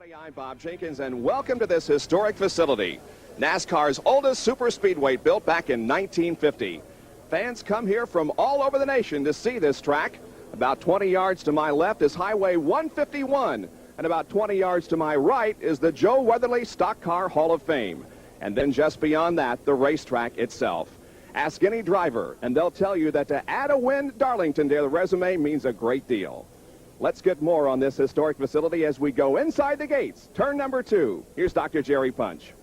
Howdy, I'm Bob Jenkins, and welcome to this historic facility, NASCAR's oldest superspeedway, built back in 1950. Fans come here from all over the nation to see this track. About 20 yards to my left is Highway 151, and about 20 yards to my right is the Joe Weatherly Stock Car Hall of Fame. And then just beyond that, the racetrack itself. Ask any driver, and they'll tell you that to add a win to Darlington to their resume means a great deal. Let's get more on this historic facility as we go inside the gates. Turn number 2. Here's Dr. Jerry Punch.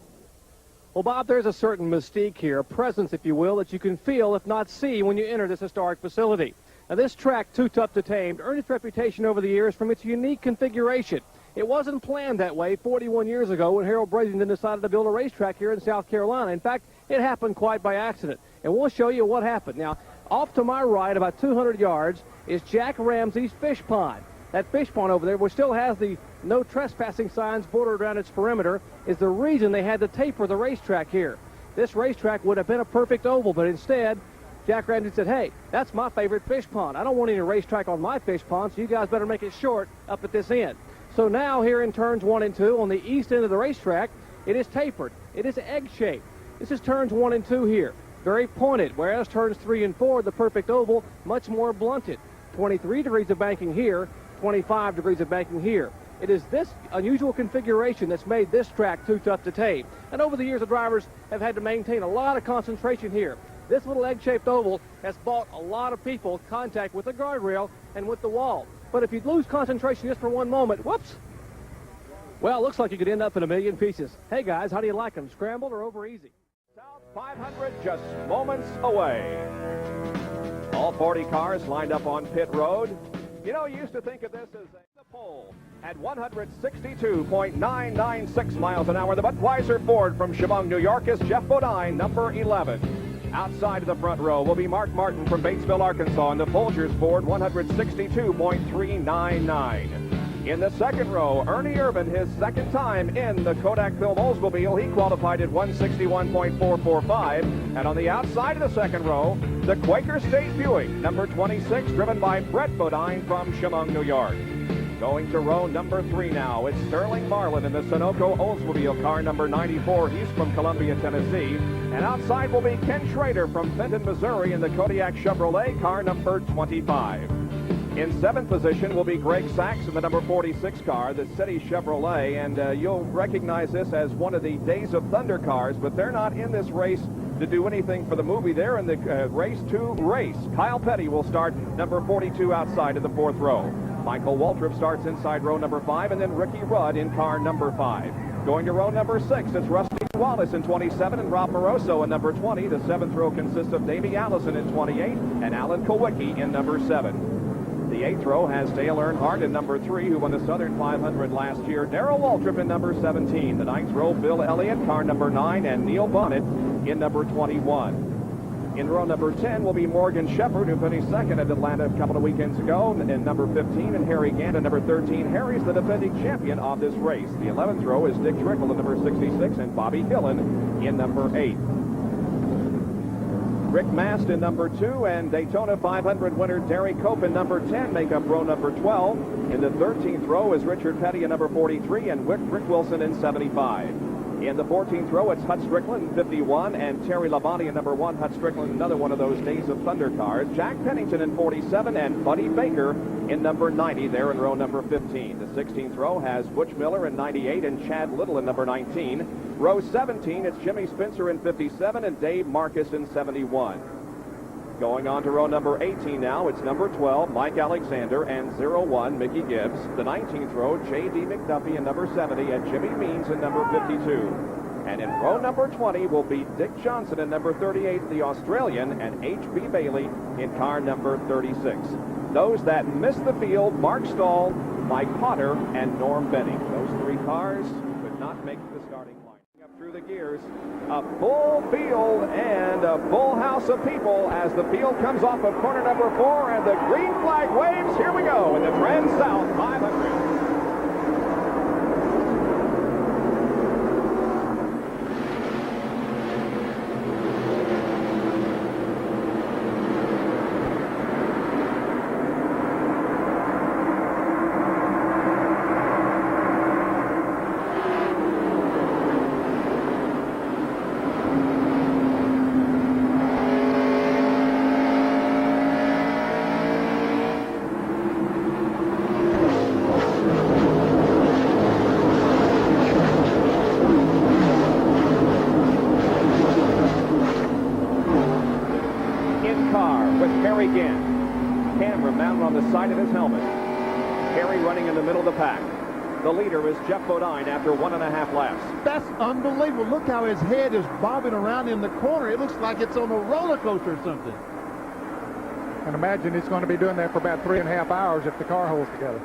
Well, Bob, there's a certain mystique here, a presence, if you will, that you can feel, if not see, when you enter this historic facility. Now, this track, Too Tough to Tame, earned its reputation over the years from its unique configuration. It wasn't planned that way 41 years ago when Harold Brasington decided to build a racetrack here in South Carolina. In fact, it happened quite by accident. And we'll show you what happened. Now, off to my right, about 200 yards, is Jack Ramsey's fish pond. That fish pond over there, which still has the no trespassing signs bordered around its perimeter, is the reason they had to taper the racetrack here. This racetrack would have been a perfect oval, but instead, Jack Ramsey said, hey, that's my favorite fish pond. I don't want any racetrack on my fish pond, so you guys better make it short up at this end. So now here in turns 1 and 2 on the east end of the racetrack, it is tapered. It is egg-shaped. This is turns 1 and 2 here. Very pointed, whereas turns 3 and 4, the perfect oval, much more blunted. 23 degrees of banking here, 25 degrees of banking here. It is this unusual configuration that's made this track too tough to tame. And over the years, the drivers have had to maintain a lot of concentration here. This little egg-shaped oval has brought a lot of people contact with the guardrail and with the wall. But if you lose concentration just for one moment, whoops, well, it looks like you could end up in a million pieces. Hey, guys, how do you like them, scrambled or over easy? South 500 just moments away. All 40 cars lined up on pit road. You know, you used to think of this as the pole at 162.996 miles an hour. The Budweiser Ford from Chemung, New York is Geoff Bodine, number 11. Outside of the front row will be Mark Martin from Batesville, Arkansas, in the Folgers Ford, 162.399. In the second row, Ernie Irvan, his second time in the Kodak Film Oldsmobile. He qualified at 161.445. And on the outside of the second row, the Quaker State Buick, number 26, driven by Brett Bodine from Chemung, New York. Going to row number 3 now, it's Sterling Marlin in the Sunoco Oldsmobile car number 94. He's from Columbia, Tennessee. And outside will be Ken Schrader from Fenton, Missouri in the Kodak Chevrolet car number 25. In 7th position will be Greg Sachs in the number 46 car, the City Chevrolet, and you'll recognize this as one of the Days of Thunder cars, but they're not in this race to do anything for the movie. They're in the race to race. Kyle Petty will start number 42 outside of the 4th row. Michael Waltrip starts inside row number 5, and then Ricky Rudd in car number 5. Going to row number 6, it's Rusty Wallace in 27 and Rob Moroso in number 20. The 7th row consists of Davey Allison in 28 and Alan Kulwicki in number 7. The 8th row has Dale Earnhardt in number 3, who won the Southern 500 last year. Darrell Waltrip in number 17. The 9th row, Bill Elliott, car number 9, and Neil Bonnett in number 21. In row number 10 will be Morgan Shepherd, who finished second at Atlanta a couple of weekends ago, in number 15, and Harry Gant in number 13. Harry's the defending champion of this race. The 11th row is Dick Trickle in number 66, and Bobby Gillen in number 8. Rick Mast in number 2, and Daytona 500 winner Derry Cope in number 10 make up row number 12. In the 13th row is Richard Petty in number 43 and Rick Wilson in 75. In the 14th row, it's Hut Stricklin in 51 and Terry Labonte in number 1. Hut Stricklin, another one of those Days of Thunder cars. Jack Pennington in 47 and Buddy Baker in number 90 there in row number 15. The 16th row has Butch Miller in 98 and Chad Little in number 19. Row 17, it's Jimmy Spencer in 57 and Dave Marcus in 71. Going on to row number 18 now, it's number 12, Mike Alexander, and 01, Mickey Gibbs. The 19th row, J.D. McDuffie in number 70, and Jimmy Means in number 52. And in row number 20 will be Dick Johnson in number 38, the Australian, and H.B. Bailey in car number 36. Those that missed the field, Mark Stahl, Mike Potter, and Norm Benning. Those 3 cars could not make the starting line. Up through the gears, a full field and a full house of people as the field comes off of corner number 4 and the green flag waves. Here we go in the TranSouth 500. side of his helmet. Perry running in the middle of the pack. The leader is Geoff Bodine after 1.5 laps. That's unbelievable. Look how his head is bobbing around in the corner. It looks like it's on a roller coaster or something. And imagine he's going to be doing that for about 3.5 hours if the car holds together.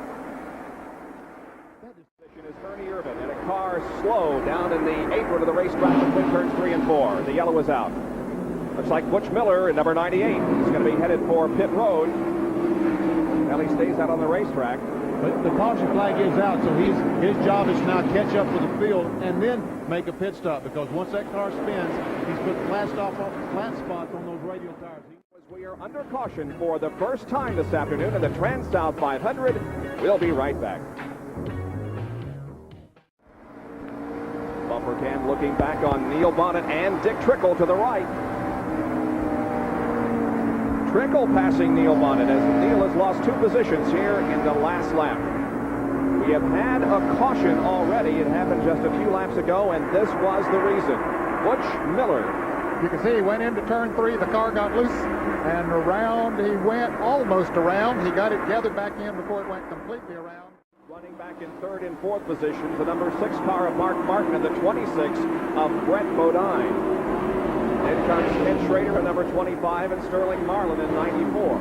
Position is Ernie Irvan in a car slow down in the apron of the racetrack between turns 3 and 4. The yellow is out. Looks like Butch Miller in number 98. He's going to be headed for pit road. Well, he stays out on the racetrack. But the caution flag is out, so his job is now catch up with the field and then make a pit stop, because once that car spins, he's put flat spots on those radial tires. We are under caution for the first time this afternoon in the TranSouth 500. We'll be right back. Bumper cam looking back on Neil Bonnett and Dick Trickle to the right. Trickle passing Neil Bonnett as Neil has lost 2 positions here in the last lap. We have had a caution already. It happened just a few laps ago, and this was the reason. Butch Miller. You can see he went into turn 3. The car got loose, and around he went, almost around. He got it gathered back in before it went completely around. Running back in 3rd and 4th positions, the number 6 car of Mark Martin and the 26 of Brett Bodine. In comes Ken Schrader at number 25 and Sterling Marlin in 94.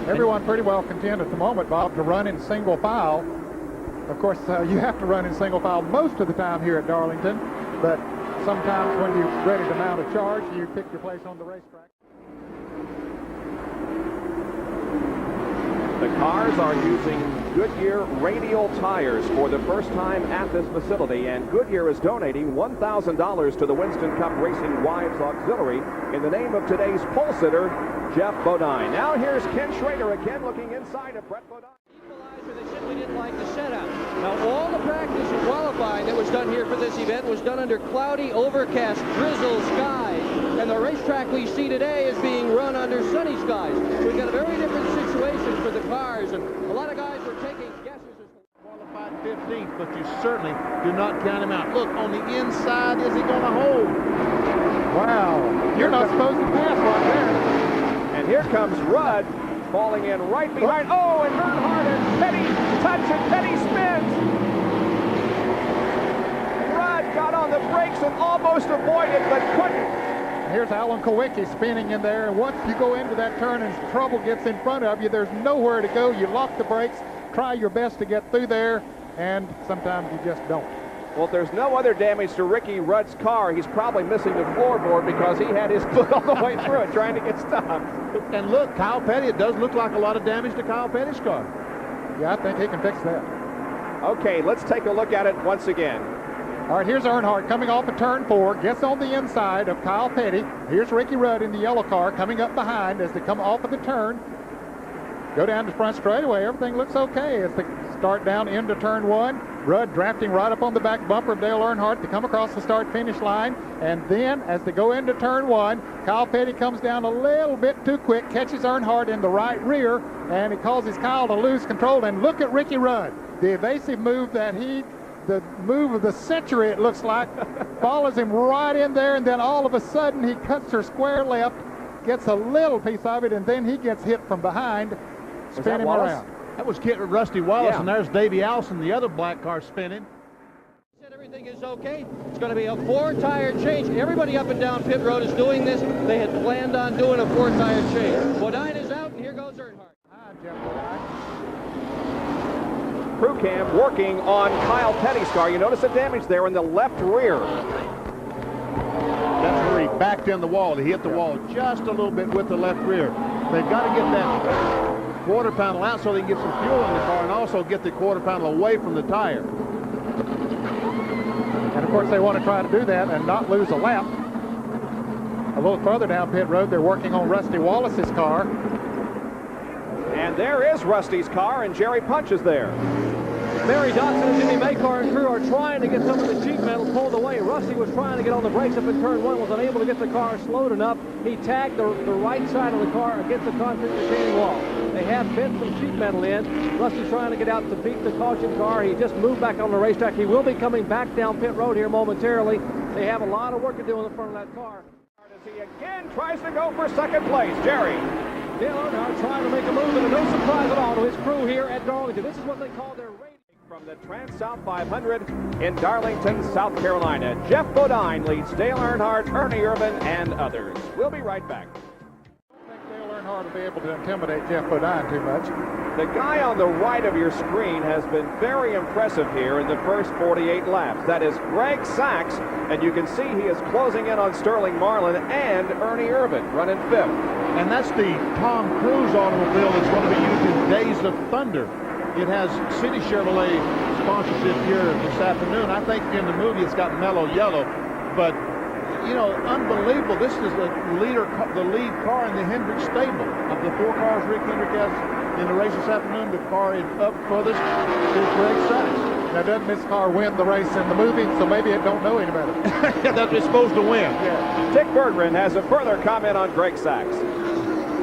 Everyone pretty well content at the moment, Bob, to run in single file. Of course, you have to run in single file most of the time here at Darlington, but sometimes when you're ready to mount a charge, you pick your place on the racetrack. The cars are using Goodyear radial tires for the first time at this facility, and Goodyear is donating $1,000 to the Winston Cup Racing Wives Auxiliary in the name of today's pole sitter, Geoff Bodine. Now here's Ken Schrader again looking inside of Brett Bodine. They simply didn't like the setup. Now, all the practice and qualifying that was done here for this event was done under cloudy, overcast, drizzle skies. And the racetrack we see today is being run under sunny skies. We've got a very different situation for the cars, and a lot of guys were taking guesses. Qualified 15th, but you certainly do not count him out. Look, on the inside, is he going to hold? Wow, you're not supposed to pass right there. And here comes Rudd. Falling in right behind. Oh, and Earnhardt and Petty touch, and Petty spins. Rudd got on the brakes and almost avoided, but couldn't. Here's Alan Kulwicki spinning in there, and once you go into that turn and trouble gets in front of you, there's nowhere to go. You lock the brakes, try your best to get through there, and sometimes you just don't. Well, if there's no other damage to Ricky Rudd's car, he's probably missing the floorboard because he had his foot all the way through it trying to get stopped. And look, Kyle Petty, it does look like a lot of damage to Kyle Petty's car. Yeah, I think he can fix that. Okay, let's take a look at it once again. All right, here's Earnhardt coming off of turn 4, gets on the inside of Kyle Petty. Here's Ricky Rudd in the yellow car coming up behind as they come off of the turn. Go down to front straightaway. Everything looks okay as they start down into turn 1. Rudd drafting right up on the back bumper of Dale Earnhardt to come across the start-finish line. And then, as they go into turn 1, Kyle Petty comes down a little bit too quick, catches Earnhardt in the right rear, and it causes Kyle to lose control. And look at Ricky Rudd. The evasive move that the move of the century, it looks like, follows him right in there, and then all of a sudden he cuts her square left, gets a little piece of it, and then he gets hit from behind. Spin him around. That was Kit Rusty Wallace, Yeah. and there's Davey Allison, the other black car spinning. Said everything is okay. It's going to be a 4-tire change. Everybody up and down pit road is doing this. They had planned on doing a 4-tire change. Bodine is out, and here goes Earnhardt. Hi, Geoff Bodine. Crew cam working on Kyle Petty's car. You notice the damage there in the left rear. That's where he backed in the wall. He hit the wall just a little bit with the left rear. They've got to get that quarter panel out so they can get some fuel in the car and also get the quarter panel away from the tire. And, of course, they want to try to do that and not lose a lap. A little further down pit road, they're working on Rusty Wallace's car. And there is Rusty's car, and Jerry Punch is there. Barry Dodson and Jimmy Maycar and crew are trying to get some of the sheet metal pulled away. Rusty was trying to get on the brakes up in turn 1, was unable to get the car slowed enough. He tagged the right side of the car against the concrete retaining wall. They have bent some sheet metal in. Rusty's trying to get out to beat the caution car. He just moved back on the racetrack. He will be coming back down pit road here momentarily. They have a lot of work to do in the front of that car. As he again and tries to go for second place. Jerry. Dale Earnhardt trying to make a move, and no surprise at all to his crew here at Darlington. This is what they call their rating. From the TranSouth 500 in Darlington, South Carolina, Geoff Bodine leads Dale Earnhardt, Ernie Irvan, and others. We'll be right back. I think Dale Earnhardt will be able to intimidate Geoff Bodine too much. The guy on the right of your screen has been very impressive here in the first 48 laps. That is Greg Sachs, and you can see he is closing in on Sterling Marlin and Ernie Irvan running fifth. And that's the Tom Cruise automobile that's going to be used in Days of Thunder. It has City Chevrolet sponsorship here this afternoon. I think in the movie it's got mellow yellow, but you know, unbelievable. This is the lead car in the Hendrick stable. Of the 4 cars Rick Hendrick has in the race this afternoon, the car up furthest is Greg Sachs. Now, doesn't this car win the race in the movie, so maybe it don't know any better? That's it's supposed to win. Yeah. Dick Berggren has a further comment on Greg Sachs.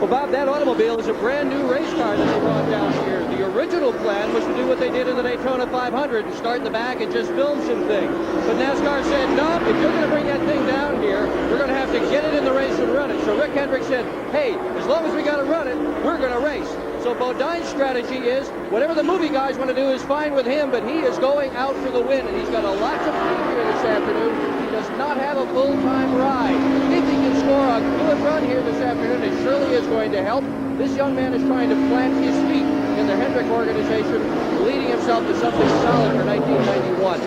Well, Bob, that automobile is a brand new race car that they brought down here. The original plan was to do what they did in the Daytona 500 and start in the back and just film some things. But NASCAR said, no, if you're going to bring that thing down here, we're going to have to get it in the race and run it. So Rick Hendrick said, hey, as long as we got to run it, we're going to race. So Bodine's strategy is, whatever the movie guys want to do is fine with him, but he is going out for the win, and he's got a lot to prove here this afternoon. He does not have a full-time ride. If he can score a good run here this afternoon, it surely is going to help. This young man is trying to plant his feet in the Hendrick organization, leading himself to something solid for 1991.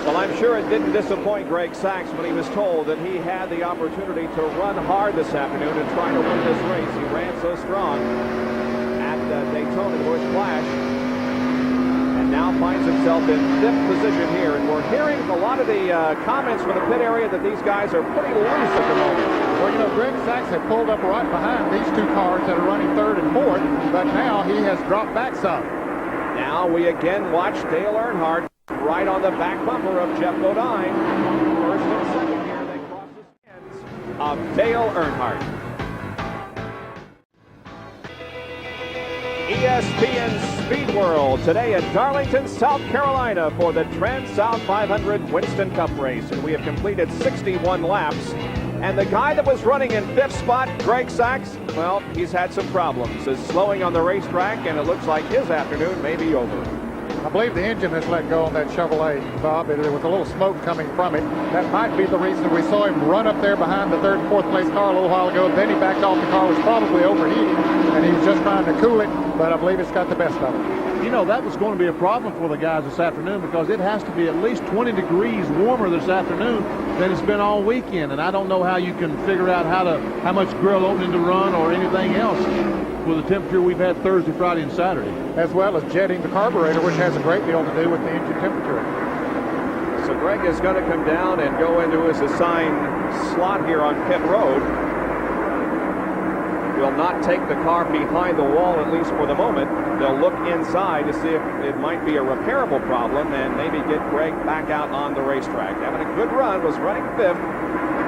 Well, I'm sure it didn't disappoint Greg Sachs when he was told that he had the opportunity to run hard this afternoon and try to win this race. He ran so strong at Daytona Busch Clash, and now finds himself in 5th position here. And we're hearing a lot of the comments from the pit area that these guys are pretty loose at the moment. Well, you know, Greg Sachs had pulled up right behind these 2 cars that are running 3rd and 4th, but now he has dropped back some. Now we again watch Dale Earnhardt right on the back bumper of Geoff Bodine. First and second here, they cross the stands of Dale Earnhardt. ESPN Speed World today at Darlington, South Carolina for the TranSouth 500 Winston Cup race. And we have completed 61 laps. And the guy that was running in 5th spot, Greg Sachs, well, he's had some problems. Is slowing on the racetrack, and it looks like his afternoon may be over. I believe the engine has let go on that Chevrolet, Bob. There was a little smoke coming from it. That might be the reason we saw him run up there behind the 3rd and 4th place car a little while ago. Then he backed off. The car was probably overheating, and he was just trying to cool it, but I believe it's got the best of it. You know, that was going to be a problem for the guys this afternoon because it has to be at least 20 degrees warmer this afternoon than it's been all weekend. And I don't know how you can figure out how much grill opening to run or anything else with the temperature we've had Thursday, Friday, and Saturday. As well as jetting the carburetor, which has a great deal to do with the engine temperature. So Greg is going to come down and go into his assigned slot here on pit road. Will not take the car behind the wall, at least for the moment. They'll look inside to see if it might be a repairable problem and maybe get Greg back out on the racetrack. Having a good run, was running 5th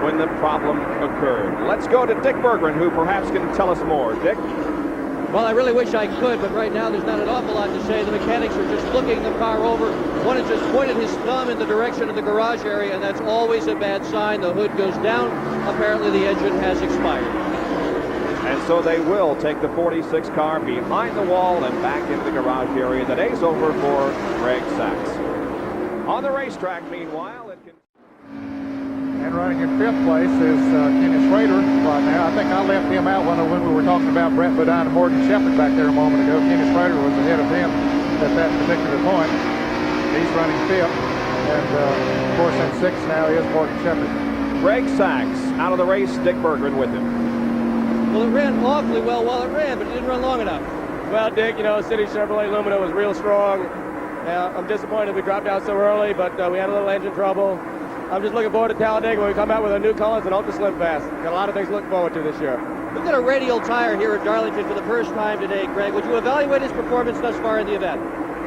when the problem occurred. Let's go to Dick Berggren, who perhaps can tell us more. Dick? Well, I really wish I could, but right now there's not an awful lot to say. The mechanics are just looking the car over. One has just pointed his thumb in the direction of the garage area, and that's always a bad sign. The hood goes down. Apparently the engine has expired. And so they will take the 46 car behind the wall and back into the garage area. The day's over for Greg Sachs. On the racetrack, meanwhile, it can... And running in 5th place is Kenny Schrader right now. I think I left him out when we were talking about Brett Bodine and Morgan Shepherd back there a moment ago. Kenny Schrader was ahead of him at that particular point. He's running 5th. And, of course, in 6th now is Morgan Shepherd. Greg Sachs out of the race, Dick Berggren with him. Well, it ran awfully well while it ran, but it didn't run long enough. Well, Dick, you know, City Chevrolet Lumina was real strong. I'm disappointed we dropped out so early, but we had a little engine trouble. I'm just looking forward to Talladega when we come out with our new colors and Ultra Slim Fast. Got a lot of things to look forward to this year. We've got a radial tire here at Darlington for the first time today, Greg. Would you evaluate his performance thus far in the event?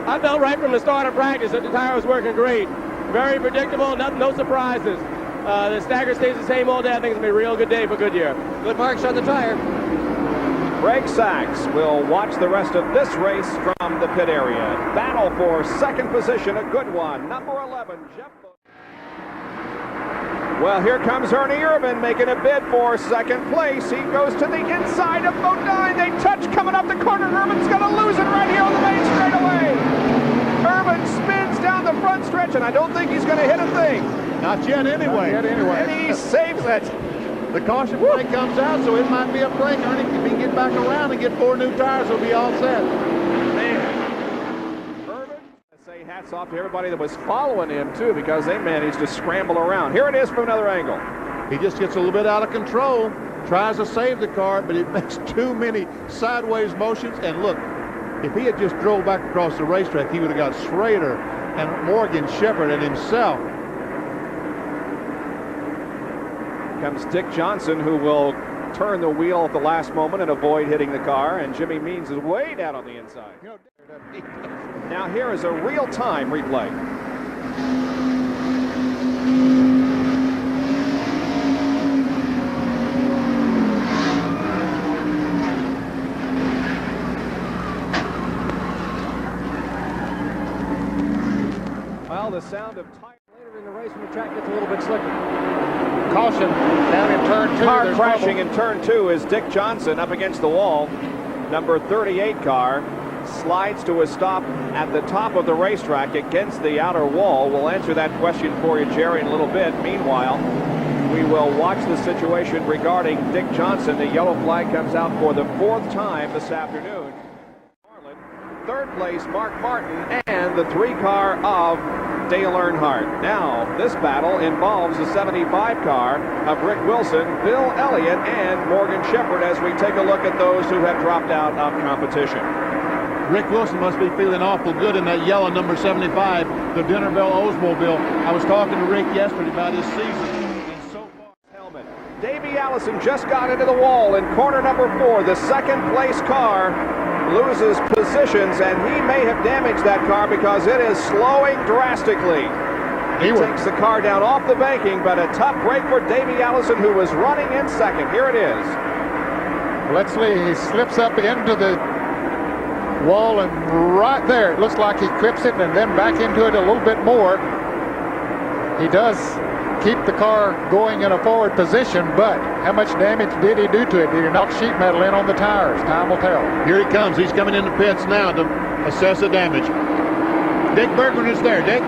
I felt right from the start of practice that the tire was working great. Very predictable, no surprises. The stagger stays the same all day. I think it's going to be a real good day for Goodyear. Good marks on the tire. Greg Sachs will watch the rest of this race from the pit area. Battle for 2nd position, a good one. Number 11, Geoff Bodine. Well, here comes Ernie Irvan making a bid for second place. He goes to the inside of Bodine. They touch coming up the corner. Irvan's going to lose it right here on the main straightaway. Irvan spins down the front stretch, and I don't think he's going to hit a thing. Not yet anyway. And he saves it. The caution flag comes out, so it might be a break. Ernie, if he can get back around and get 4 new tires, he'll be all set. Say hats off to everybody that was following him too, because they managed to scramble around. Here it is from another angle. He just gets a little bit out of control, tries to save the car, but it makes too many sideways motions. And look, if he had just drove back across the racetrack, he would have got Schrader and Morgan Shepherd and himself. Comes Dick Johnson, who will turn the wheel at the last moment and avoid hitting the car, and Jimmy Means is way down on the inside. Now here is a real-time replay. Well, the sound of tire Later in the race when the track gets a little bit slicker. Caution down in turn 2. car There's crashing trouble. in turn 2 is Dick Johnson up against the wall. Number 38 car slides to a stop at the top of the racetrack against the outer wall. We'll answer that question for you, Jerry, in a little bit. Meanwhile, we will watch the situation regarding Dick Johnson. The yellow flag comes out for the 4th time this afternoon. Marlin, 3rd place, Mark Martin, and the 3 car of Dale Earnhardt. Now, this battle involves the 75 car of Rick Wilson, Bill Elliott, and Morgan Shepherd as we take a look at those who have dropped out of competition. Rick Wilson must be feeling awful good in that yellow number 75, the Dinner Bell Oldsmobile. I was talking to Rick yesterday about his season, and so far. Helmet. Davey Allison just got into the wall in corner number 4. The 2nd place car loses positions, and he may have damaged that car because it is slowing drastically. He takes the car down off the banking, but a tough break for Davey Allison, who was running in 2nd. Here it is. Let's see, he slips up into the wall, and right there it looks like he clips it and then back into it a little bit more. He does keep the car going in a forward position, but how much damage did he do to it? Did he knock sheet metal in on the tires? Time will tell. Here he comes. He's coming in the pits now to assess the damage. Dick Bergman is there. Dick?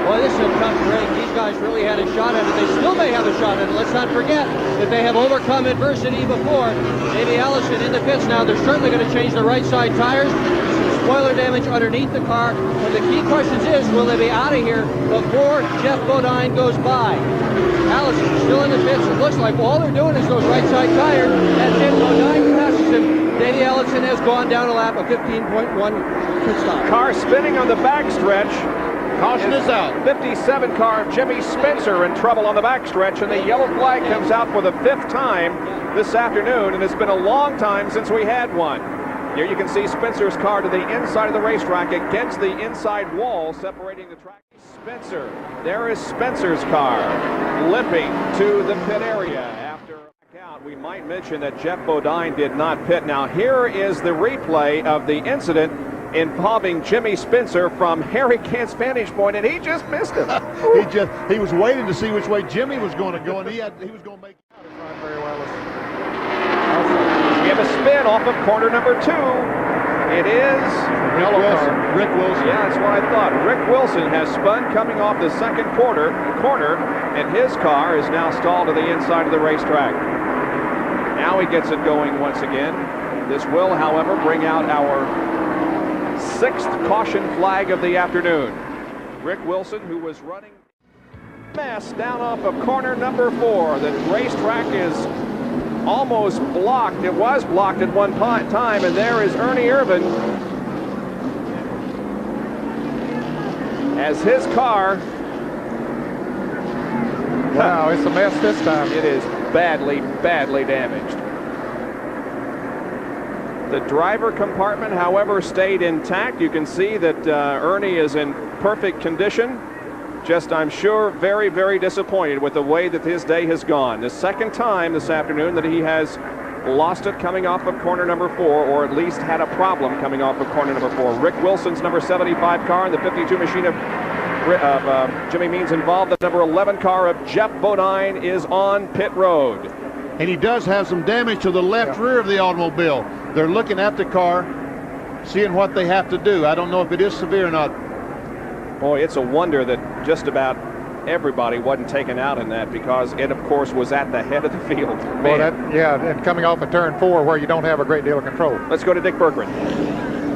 Boy, this is a tough break. These guys really had a shot at it. They still may have a shot at it. Let's not forget that they have overcome adversity before. Davey Allison in the pits now. They're certainly going to change the right side tires. Some spoiler damage underneath the car. But the key question is, will they be out of here before Geoff Bodine goes by? Allison still in the pits. It looks like all they're doing is those right side tires. That's it. Bodine passes him. Davey Allison has gone down a lap of 15.1 pit stop. Car spinning on the backstretch. Caution is out. 57 car Jimmy Spencer in trouble on the backstretch, and the yellow flag comes out for the 5th time this afternoon, and it's been a long time since we had one. Here you can see Spencer's car to the inside of the racetrack against the inside wall separating the track. Spencer, there is Spencer's car limping to the pit area. After a count, we might mention that Geoff Bodine did not pit. Now here is the replay of the incident involving Jimmy Spencer from Harry Kent's vantage point, and he just missed him. he was waiting to see which way Jimmy was going to go, and he was going to make it Very well. We have a spin off of corner number 2. It is Rick Wilson. Rick Wilson. Yeah, that's what I thought. Rick Wilson has spun coming off the 2nd corner, and his car is now stalled to the inside of the racetrack. Now he gets it going once again. This will, however, bring out our 6th caution flag of the afternoon. Rick Wilson, who was running mess down off of corner number 4. The racetrack is almost blocked. It was blocked at one time, and there is Ernie Irvan as his car. Wow, it's a mess this time. It is badly, badly damaged. The driver compartment, however, stayed intact. You can see that Ernie is in perfect condition. Just, I'm sure, very, very disappointed with the way that his day has gone. The 2nd time this afternoon that he has lost it coming off of corner number 4, or at least had a problem coming off of corner number 4. Rick Wilson's number 75 car and the 52 machine of Jimmy Means involved. The number 11 car of Geoff Bodine is on pit road. And he does have some damage to the left rear of the automobile. They're looking at the car, seeing what they have to do. I don't know if it is severe or not. Boy, it's a wonder that just about everybody wasn't taken out in that, because it, of course, was at the head of the field. Well, and coming off of turn 4 where you don't have a great deal of control. Let's go to Dick Berggren.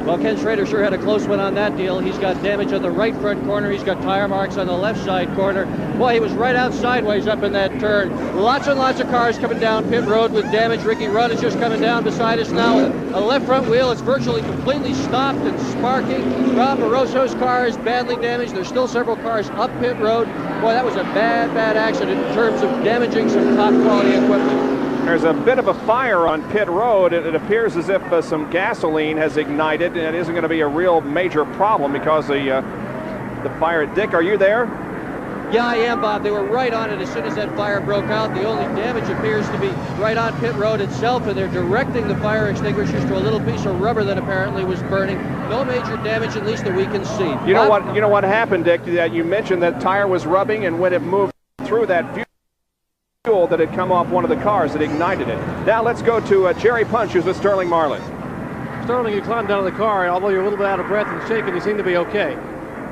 Well, Ken Schrader sure had a close one on that deal. He's got damage on the right front corner. He's got tire marks on the left side corner. Boy, he was right out sideways up in that turn. Lots and lots of cars coming down pit road with damage. Ricky Rudd is just coming down beside us now with a left front wheel. It's virtually completely stopped and sparking. Rob Moroso's car is badly damaged. There's still several cars up pit road. Boy, that was a bad, bad accident in terms of damaging some top quality equipment. There's a bit of a fire on pit road. It appears as if some gasoline has ignited, and it isn't going to be a real major problem because the fire. Dick, are you there? Yeah, I am, Bob. They were right on it as soon as that fire broke out. The only damage appears to be right on pit road itself, and they're directing the fire extinguishers to a little piece of rubber that apparently was burning. No major damage, at least that we can see. You know what happened, Dick? That you mentioned that tire was rubbing, and when it moved through that fuel that had come off one of the cars, it ignited it. Now let's go to Jerry Punch, who's with Sterling Marlin. Sterling, you climbed out of the car, and although you're a little bit out of breath and shaking, you seem to be okay.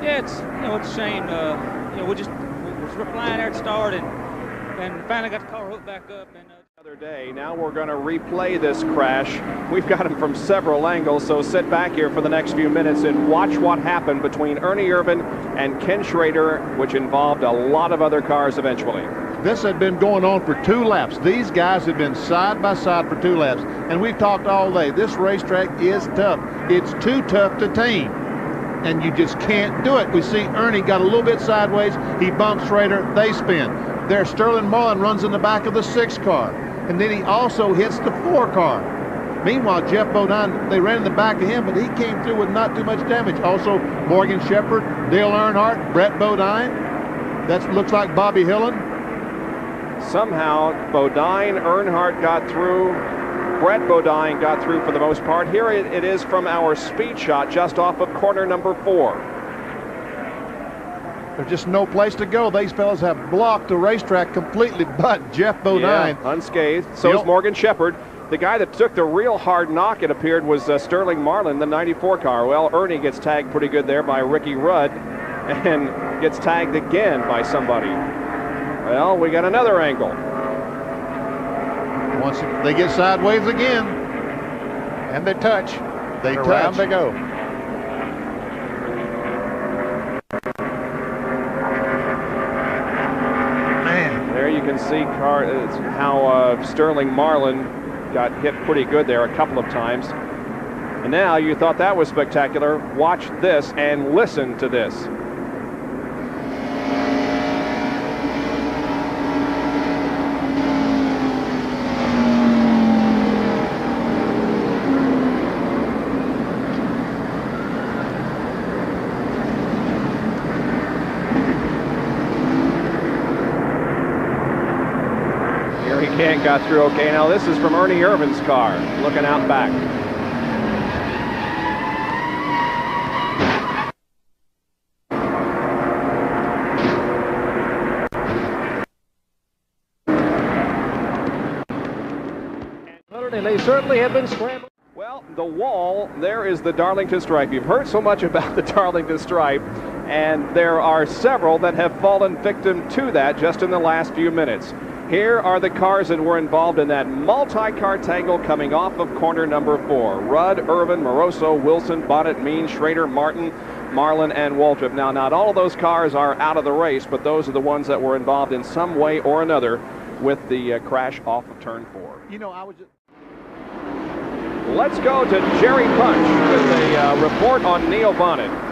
Yeah, it's a shame. We're flying there to start and finally got the car hooked back up. And Another day. Now we're going to replay this crash. We've got him from several angles, so sit back here for the next few minutes and watch what happened between Ernie Irvan and Ken Schrader, which involved a lot of other cars eventually. This had been going on for 2 laps. These guys had been side by side for 2 laps. And we've talked all day. This racetrack is tough. It's too tough to tame. And you just can't do it. We see Ernie got a little bit sideways. He bumps Schrader. They spin. There, Sterling Marlin runs in the back of the 6 car. And then he also hits the 4 car. Meanwhile, Geoff Bodine, they ran in the back of him, but he came through with not too much damage. Also, Morgan Shepherd, Dale Earnhardt, Brett Bodine. That looks like Bobby Hillen. Somehow, Bodine, Earnhardt got through. Brett Bodine got through for the most part. Here it is from our speed shot just off of corner number 4. There's just no place to go. These fellas have blocked the racetrack completely, but Geoff Bodine. Yeah, unscathed. So is Morgan Shepherd. The guy that took the real hard knock, it appeared, was Sterling Marlin, the 94 car. Well, Ernie gets tagged pretty good there by Ricky Rudd and gets tagged again by somebody. Well, we got another angle. Once they get sideways again. And they touch. They touch. Around they go. Man. There you can see how Sterling Marlin got hit pretty good there a couple of times. And now you thought that was spectacular. Watch this and listen to this. Can't got through okay. Now this is from Ernie Irvan's car, looking out back. And they certainly have been scrambling. Well, the wall, there is the Darlington stripe. You've heard so much about the Darlington stripe, and there are several that have fallen victim to that just in the last few minutes. Here are the cars that were involved in that multi-car tangle coming off of corner number 4. Rudd, Irvan, Moroso, Wilson, Bonnett, Means, Schrader, Martin, Marlin, and Waltrip. Now, not all of those cars are out of the race, but those are the ones that were involved in some way or another with the crash off of turn 4. You know, I was just... Let's go to Jerry Punch with a report on Neil Bonnett.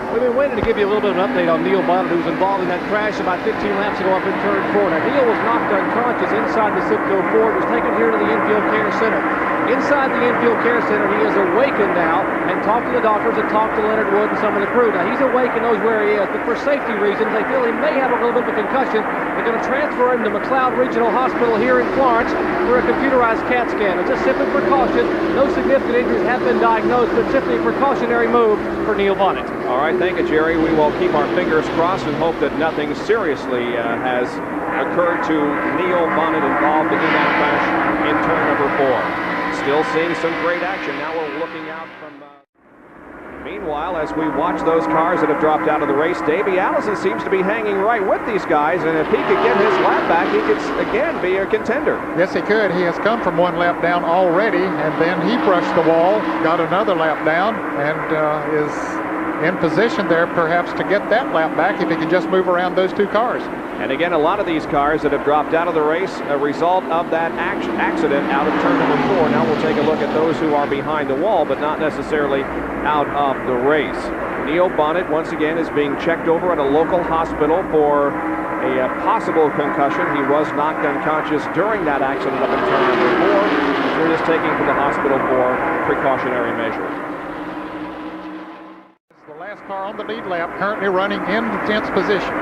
We've been waiting to give you a little bit of an update on Neil Bonnett, who was involved in that crash about 15 laps ago up in turn 4. Now, Neil was knocked unconscious inside the Citgo Ford, was taken here to the infield care center. inside the infield care center. He is awakened now and talked to the doctors and talked to Leonard Wood and some of the crew. Now, he's awake and knows where he is, but for safety reasons, they feel he may have a little bit of a concussion. They're going to transfer him to McLeod Regional Hospital here in Florence for a computerized CAT scan. It's just simply precaution. No significant injuries have been diagnosed, but simply a precautionary move for Neil Bonnett. All right, thank you, Jerry. We will keep our fingers crossed and hope that nothing seriously has occurred to Neil Bonnett involved in that crash in turn number 4. Still seeing some great action. Now we're looking out from... Meanwhile, as we watch those cars that have dropped out of the race, Davey Allison seems to be hanging right with these guys, and if he could get his lap back, he could again be a contender. Yes, he could. He has come from one lap down already, and then he brushed the wall, got another lap down, and is in position there perhaps to get that lap back if he can just move around those two cars. And again, a lot of these cars that have dropped out of the race, a result of that accident out of turn number 4. Now we'll take a look at those who are behind the wall, but not necessarily out of the race. Neil Bonnett, once again, is being checked over at a local hospital for a possible concussion. He was knocked unconscious during that accident up in turn number 4. They're just taking him to the hospital for precautionary measures. The last car on the lead lap, currently running in the 10th position.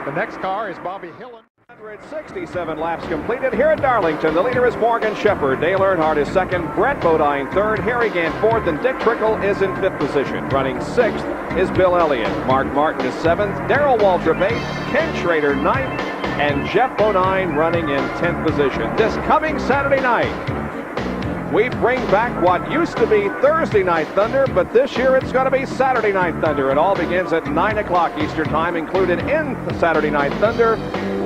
The next car is Bobby Hillen. 167 laps completed here at Darlington. The leader is Morgan Shepherd. Dale Earnhardt is second. Brett Bodine third. Harry Gant fourth. And Dick Trickle is in 5th position. Running 6th is Bill Elliott. Mark Martin is 7th. Darrell Waltrip 8th. Ken Schrader 9th. And Geoff Bodine running in 10th position. This coming Saturday night, we bring back what used to be Thursday Night Thunder, but this year it's going to be Saturday Night Thunder. It all begins at 9 o'clock Eastern Time, included in Saturday Night Thunder,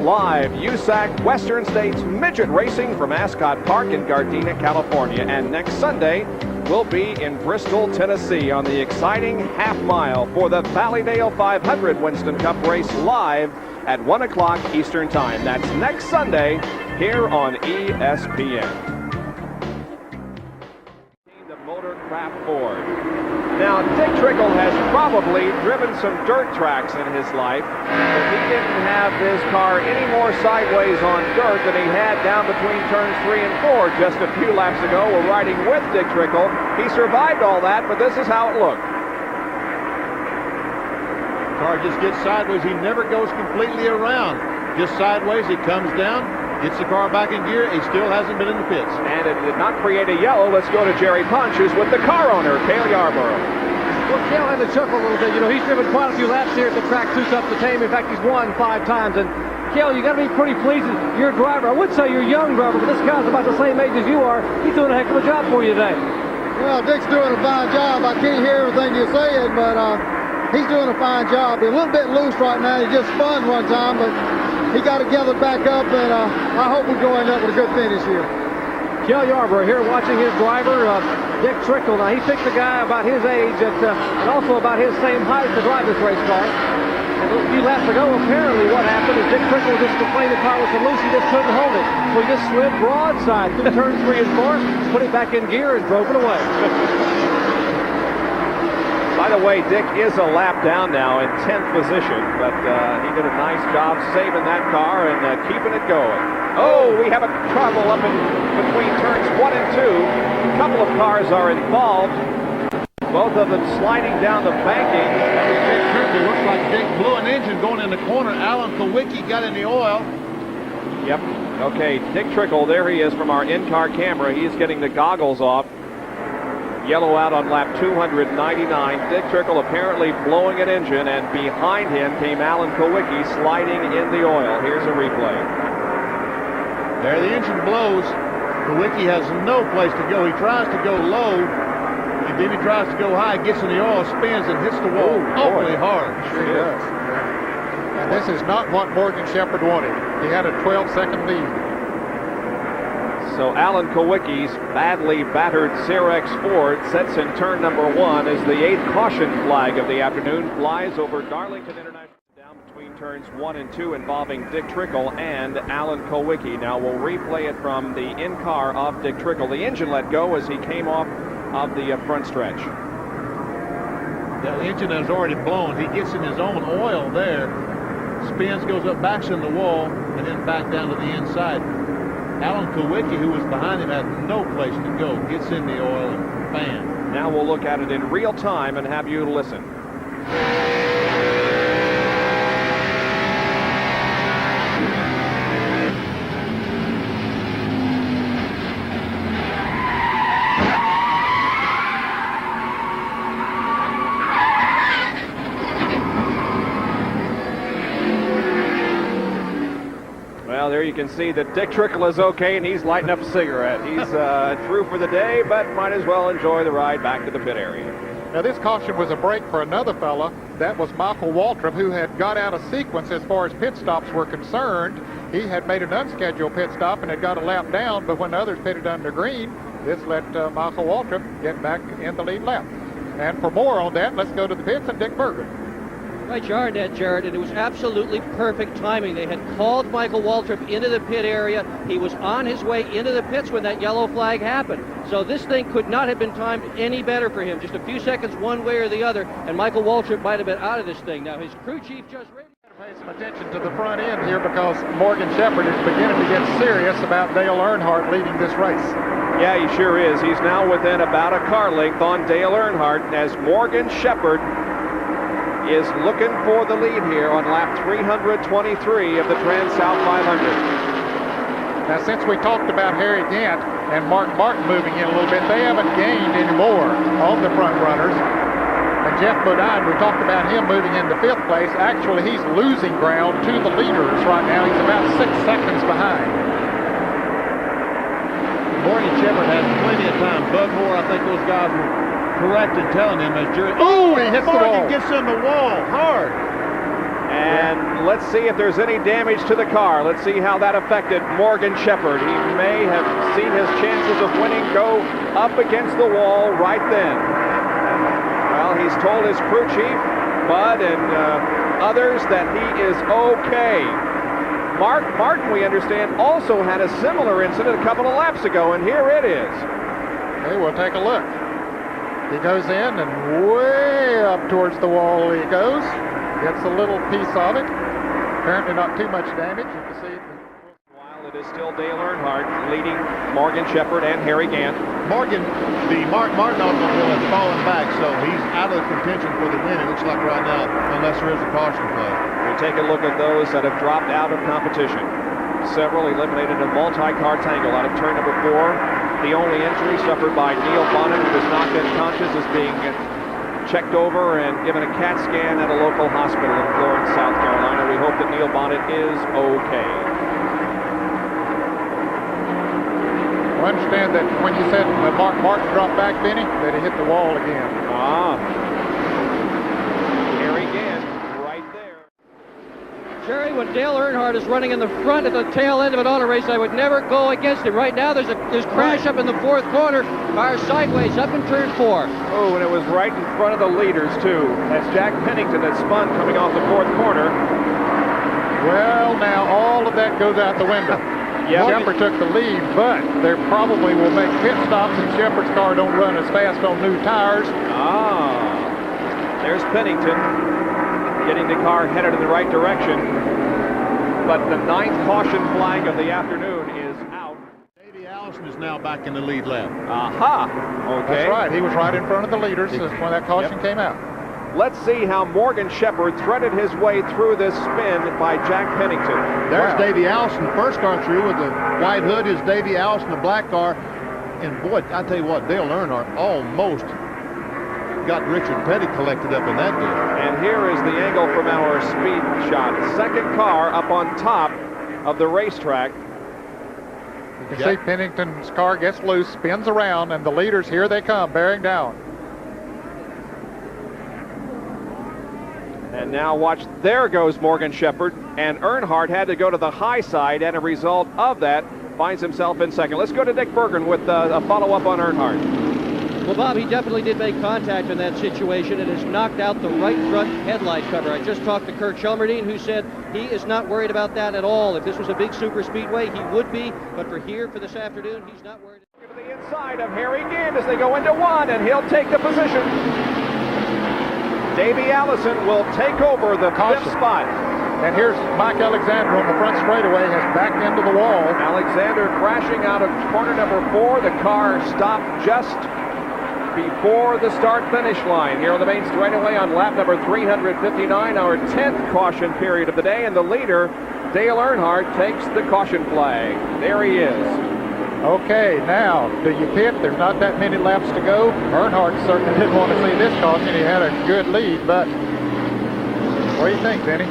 live USAC Western States Midget Racing from Ascot Park in Gardena, California. And next Sunday, we'll be in Bristol, Tennessee on the exciting half mile for the Valleydale 500 Winston Cup race live at 1 o'clock Eastern Time. That's next Sunday here on ESPN. Ford. Now, Dick Trickle has probably driven some dirt tracks in his life, but he didn't have his car any more sideways on dirt than he had down between turns 3 and 4 just a few laps ago. We're riding with Dick Trickle. He survived all that, but this is how it looked. Car just gets sideways. He never goes completely around. Just sideways, he comes down, gets the car back in gear. He still hasn't been in the pits. And it did not create a yellow. Let's go to Jerry Punch, who's with the car owner, Cale Yarborough. Well, Cale had to chuckle a little bit. You know, he's driven quite a few laps here at the track, too tough to tame. In fact, he's won 5 times. And, Cale, you got to be pretty pleased. You're a driver. I would say you're a young driver, but this guy's about the same age as you are. He's doing a heck of a job for you today. Well, Dick's doing a fine job. I can't hear everything you're saying, but he's doing a fine job. He's a little bit loose right now. He just spun one time, but he got to gather back up, and I hope we go end up with a good finish here. Cale Yarborough here watching his driver, Dick Trickle. Now, he picked a guy about his age and also about his same height to drive this race car. And a few laps ago, apparently what happened is Dick Trickle just complained the car was so loose he just couldn't hold it. So he just slid broadside through turns 3 and 4, put it back in gear, and drove it away. By the way, Dick is a lap down now in 10th position, but he did a nice job saving that car and keeping it going. Oh, we have a trouble up in between turns 1 and 2. A couple of cars are involved, both of them sliding down the banking. It looks like Dick blew an engine going in the corner. Alan Kulwicki got in the oil. Yep. Okay, Dick Trickle, there he is from our in-car camera. He's getting the goggles off. Yellow out on lap 299. Dick Trickle apparently blowing an engine, and behind him came Alan Kulwicki sliding in the oil. Here's a replay. There the engine blows. Kulwicki has no place to go. He tries to go low, and then he tries to go high, gets in the oil, spins, and hits the wall awfully hard. Sure does. And this is not what Morgan Shepherd wanted. He had a 12-second lead. So Alan Kulwicki's badly battered Cerex Ford sets in turn number 1 as the 8th caution flag of the afternoon flies over Darlington International. Down between turns 1 and 2 involving Dick Trickle and Alan Kulwicki. Now we'll replay it from the in-car of Dick Trickle. The engine let go as he came off of the front stretch. That engine has already blown. He gets in his own oil there, spins, goes up, backs in the wall, and then back down to the inside. Alan Kulwicki, who was behind him, had no place to go. Gets in the oil and bam. Now we'll look at it in real time and have you listen. Well, there you can see that Dick Trickle is okay, and he's lighting up a cigarette. He's through for the day, but might as well enjoy the ride back to the pit area. Now, this caution was a break for another fella. That was Michael Waltrip, who had got out of sequence as far as pit stops were concerned. He had made an unscheduled pit stop and had got a lap down, but when the others pitted under green, this let Michael Waltrip get back in the lead lap. And for more on that, let's go to the pits and Dick Bergen. Right, Jared, and it was absolutely perfect timing. They had called Michael Waltrip into the pit area. He was on his way into the pits when that yellow flag happened. So this thing could not have been timed any better for him. Just a few seconds one way or the other, and Michael Waltrip might have been out of this thing. Now, his crew chief just ready. Pay some attention to the front end here because Morgan Shepherd is beginning to get serious about Dale Earnhardt leading this race. Yeah, he sure is. He's now within about a car length on Dale Earnhardt as Morgan Shepherd is looking for the lead here on lap 323 of the TranSouth 500. Now, since we talked about Harry Gant and Mark Martin moving in a little bit, they haven't gained any more on the front runners. And Geoff Bodine, we talked about him moving into 5th place. Actually, he's losing ground to the leaders right now. He's about 6 seconds behind. Morgan Shepherd had plenty of time. Bud Moore, I think those guys were correct in telling him as Jerry. Oh, he hits the wall. Morgan gets in the wall hard. And let's see if there's any damage to the car. Let's see how that affected Morgan Shepherd. He may have seen his chances of winning go up against the wall right then. Well, he's told his crew chief, Bud, and others that he is okay. Mark Martin, we understand, also had a similar incident a couple of laps ago, and here it is. Okay, we'll take a look. He goes in and way up towards the wall he goes. Gets a little piece of it. Apparently not too much damage. You can see. While it is still Dale Earnhardt leading Morgan Shepherd and Harry Gant. Morgan, the Mark Martin automobile has fallen back, so he's out of contention for the win, it looks like right now, unless there is a caution play. We take a look at those that have dropped out of competition. Several eliminated in a multi-car tangle out of turn number 4. The only injury suffered by Neil Bonnett, who was knocked unconscious, is being checked over and given a CAT scan at a local hospital in Florence, South Carolina. We hope that Neil Bonnett is okay. I understand that when you said Mark Martin dropped back, Benny, that he hit the wall again. Harry Gant right there. Jerry, when Dale Earnhardt is running in the front at the tail end of an auto race, I would never go against him. Right now, there's crash up in the 4th corner. Car sideways up in turn 4. Oh, and it was right in front of the leaders, too. That's Jack Pennington that spun coming off the 4th corner. Well, now all of that goes out the window. Yep. Shepherd took the lead, but they probably will make pit stops and Shepherd's car don't run as fast on new tires. There's Pennington getting the car headed in the right direction. But the 9th caution flag of the afternoon is out. Davey Allison is now back in the lead lap. Okay. That's right. He was right in front of the leaders when that caution came out. Let's see how Morgan Shepherd threaded his way through this spin by Jack Pennington. There's Davey Allison, first car through with the white hood is Davey Allison, the black car. And boy, I tell you what, Dale Earnhardt almost got Richard Petty collected up in that deal. And here is the angle from our speed shot. 2nd car up on top of the racetrack. You can see Pennington's car gets loose, spins around, and the leaders, here they come, bearing down. And now watch, there goes Morgan Shepherd, and Earnhardt had to go to the high side, and a result of that finds himself in 2nd. Let's go to Dick Bergen with a follow-up on Earnhardt. Well, Bob, he definitely did make contact in that situation and has knocked out the right front headlight cover. I just talked to Kurt Chelmerdine, who said he is not worried about that at all. If this was a big super speedway, he would be, but for this afternoon, he's not worried. To the inside of Harry Gant as they go into 1, and he'll take the position. Davey Allison will take over the 5th spot. And here's Mike Alexander on the front straightaway, has backed into the wall. Alexander crashing out of corner number 4. The car stopped just before the start-finish line here on the main straightaway on lap number 359, our 10th caution period of the day, and the leader, Dale Earnhardt, takes the caution flag. There he is. Okay, now, do you pit? There's not that many laps to go. Earnhardt certainly didn't want to see this caution. He had a good lead, but what do you think, Benny?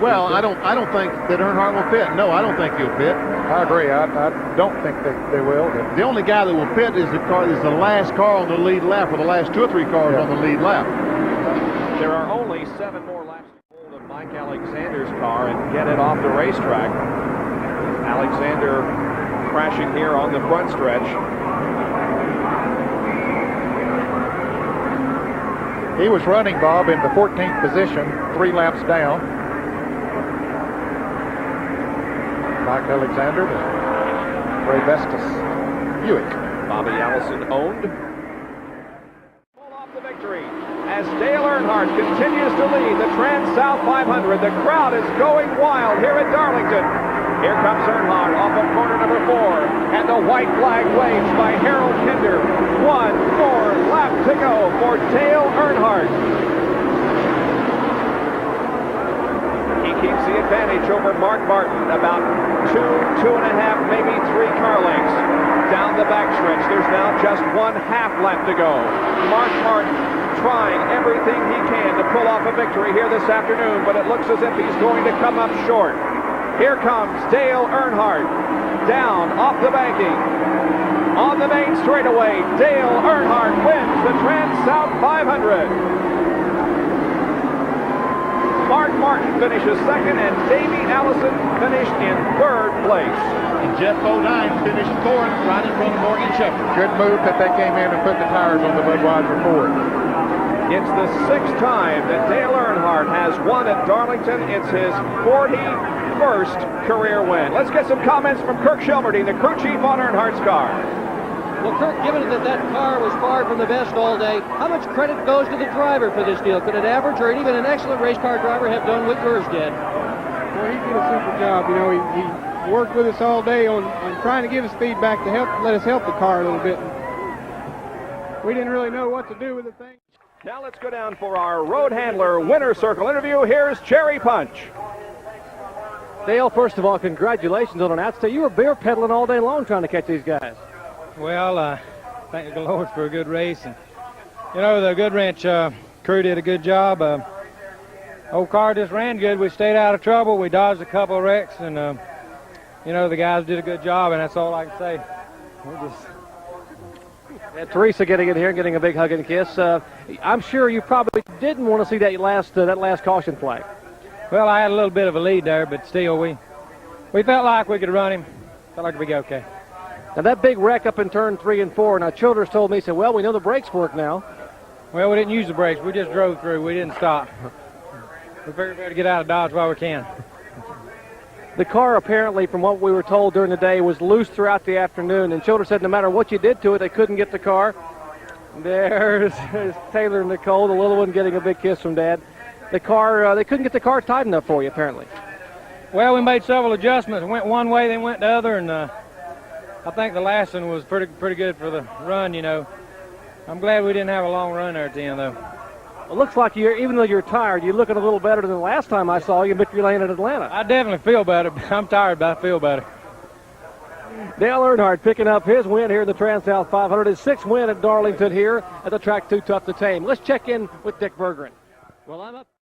Well, I don't think that Earnhardt will pit. No, I don't think he'll pit. I agree. I don't think they will. The only guy that will pit is the last car on the lead lap, or the last 2 or 3 cars on the lead lap. There are only 7 more laps to hold of Mike Alexander's car and get it off the racetrack. Alexander crashing here on the front stretch. He was running, Bob, in the 14th position, 3 laps down. Mike Alexander, the Ray Vestas Buick. Bobby Allison owned. Pull off the victory as Dale Earnhardt continues to lead the TranSouth 500. The crowd is going wild here at Darlington. Here comes Earnhardt off of corner number 4, and the white flag waves by Harold Kinder. 1 more lap to go for Dale Earnhardt. He keeps the advantage over Mark Martin, about 2.5, maybe 3 car lengths down the backstretch. There's now just 1/2 lap to go. Mark Martin trying everything he can to pull off a victory here this afternoon, but it looks as if he's going to come up short. Here comes Dale Earnhardt down off the banking. On the main straightaway, Dale Earnhardt wins the TranSouth 500. Mark Martin finishes second, and Davey Allison finished in 3rd place. And Geoff Bodine finished 4th, right in front of Morgan Shepherd. Good move that they came in and put the tires on the Budweiser Ford. It's the 6th time that Dale Earnhardt has won at Darlington. It's his 41st career win. Let's get some comments from Kirk Shelmerdine, the crew chief on Earnhardt's car. Well, Kirk, given that car was far from the best all day, how much credit goes to the driver for this deal? Could an average or even an excellent race car driver have done what yours did? Well, he did a super job. You know, he worked with us all day on trying to give us feedback to let us help the car a little bit. We didn't really know what to do with the thing. Now let's go down for our road handler winner circle interview. Here's Cherry Punch. Dale, first of all, congratulations on an outstanding. You were beer pedaling all day long trying to catch these guys. Well, thank the Lord for a good race. And, you know, the Goodwrench crew did a good job. Old car just ran good. We stayed out of trouble. We dodged a couple of wrecks, and, you know, the guys did a good job, and that's all I can say. And Teresa getting in here and getting a big hug and kiss. I'm sure you probably didn't want to see that last caution flag. Well, I had a little bit of a lead there, but still, we felt like we could run him. Felt like we'd be okay. Now, that big wreck up in turn 3 and 4, now Childress told me, he said, well, we know the brakes work now. Well, we didn't use the brakes. We just drove through. We didn't stop. We figured better get out of Dodge while we can. The car, apparently, from what we were told during the day, was loose throughout the afternoon, and Childress said no matter what you did to it, they couldn't get the car. There's Taylor and Nicole, the little one, getting a big kiss from Dad. The car, they couldn't get the car tight enough for you, apparently. Well, we made several adjustments. Went one way, then went the other, and I think the last one was pretty good for the run, you know. I'm glad we didn't have a long run there at the end, though. It looks like even though you're tired, you're looking a little better than the last time I saw you in Victory Lane at Atlanta. I definitely feel better. I'm tired, but I feel better. Dale Earnhardt picking up his win here in the TranSouth 500, his 6th win at Darlington here at the track Too Tough to Tame. Let's check in with Dick Berggren. Well, I'm up.